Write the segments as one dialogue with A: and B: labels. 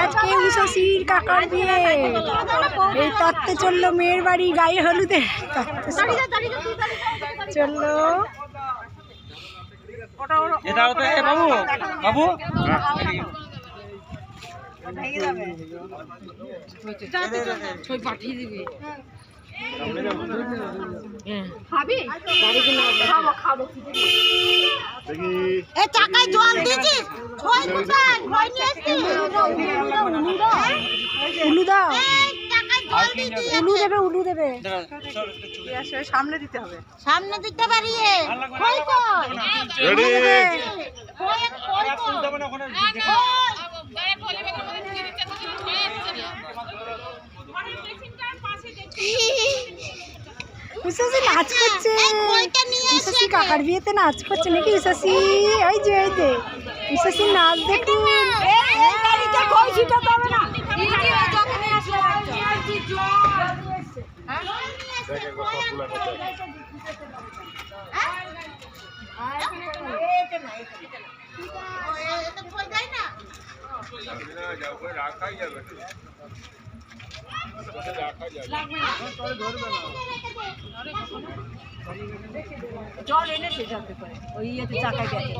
A: আজকে উষাশির কাকার বিয়ে, এই তত্ত্বে চললো মেয়ের বাড়ি গায়ে হলুদে, চললো।
B: বাবু বাবু পাঠিয়ে দিবি।
A: চাকায় জল দিয়েছিস? উলু দাও, উলু দেবে, উলু দেবে। সামনে দিতে হবে, সামনে দিতে পারি। উষাশি নাচ করছে, উষাশি কাকার বিয়েতে নাচ করছে নাকি উষাশি? ওই যে ওই যে উষাশি নাচ দেখুন। জল এনে সেটাতে পারে ওই ইয়েতে চাকায় গেছে।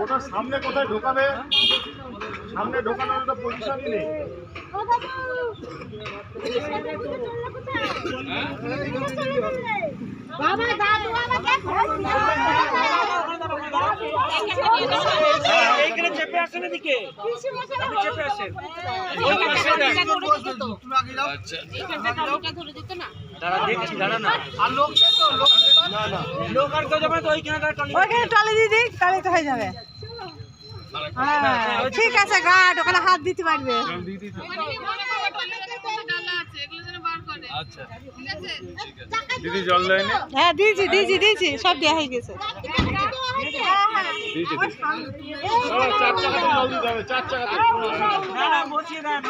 C: ওটা সামনে কোথায় ঢোকাবে? সামনে ঢোকানোর তো পজিশনই নেই।
A: বাবা দাদু আমাকে
B: এইখানে চেপে আসেন, এদিকে আপনি চেপে আসেন। দাঁড়া দেখছি, দাঁড়া না। আর লোক দেখো, না না লোক আর কেউ যাবে তো ওইখানে
A: টলি দিদি, তাহলে তো হয়ে যাবে। ঠিক আছে, গার্ড ওখানে হাত দিতে পারবে।
C: দিদি জল দেয়নি?
A: হ্যাঁ দিয়েছি দিয়েছি দিয়েছি, সব দেওয়া হয়ে গেছে।
C: চার চাকাতে জল দিতে হবে, চার চাকাতে।
B: না না বসিয়ে দেন।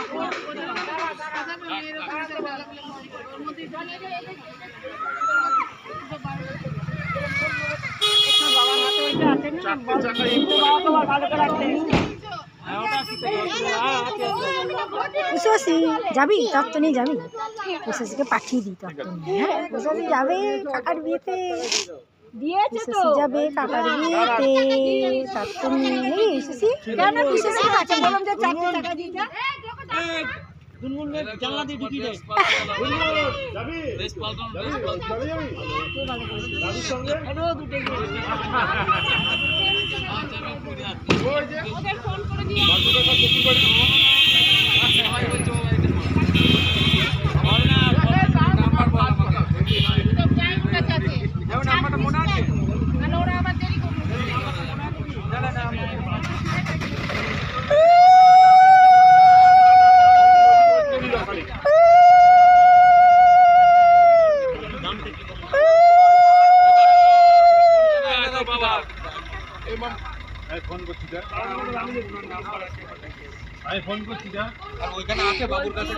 A: উষাশি যাবি? তত্ত্ব নিয়ে যাবি? উষাশিকে পাঠিয়ে দিই তত্ত্ব নিয়ে। হ্যাঁ উষাশি যাবে কাকার বিয়েতে, উষাশি যাবে কাকার বিয়েতে তত্ত্ব নিয়ে। উষাশি কেন উষাশি কাছে বললাম যে চারটে টাকা দিতে।
B: গুনগুন জানলা দিয়ে ঢুকি দেয়।
C: যাবি? যাবি? দাদুর সঙ্গে? ওই যে ফোন করে দিয়ে
B: নাম্বারটা মনে আছে? ওরা আবার দেরি করবে।
C: ফোন করছি, আমি ফোন করছি। ওইখানে আছে বাবুর কাছে।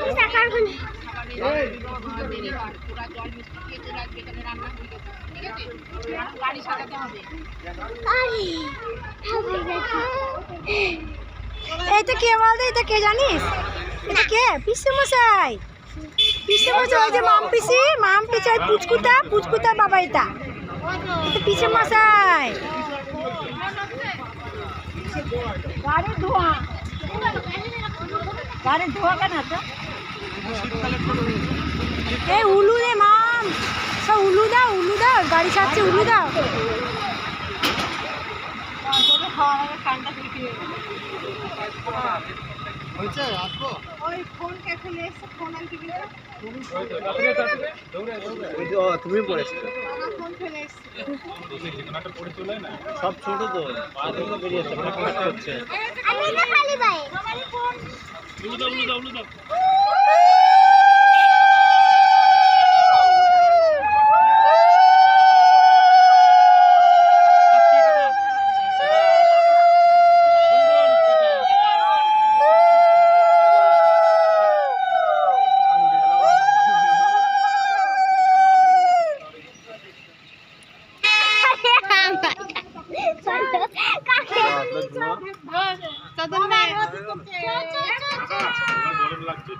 A: এইটা কে বলতো? এটা কে জানিস? এটা কে? পিসে মশাই, পিসে মশাই। ওই যে মাম পিসি, মাম পিসি ওই পুচকুটা, পুচকুটা বাবা। এটা এটা পিসে মশাই। গাড়ির ধোঁয়া, গাড়ির ধোঁয়া কেন তো? এই উলু রে মাম, সব উলু দাও, উলু দাও, গাড়ি ছাড়ছে, উলু দাও।
C: তুমি পড়েছো।
B: সব ছোট তো পা থেকে বেরিয়ে যাচ্ছে মানে কষ্ট হচ্ছে
C: গরম লাগছে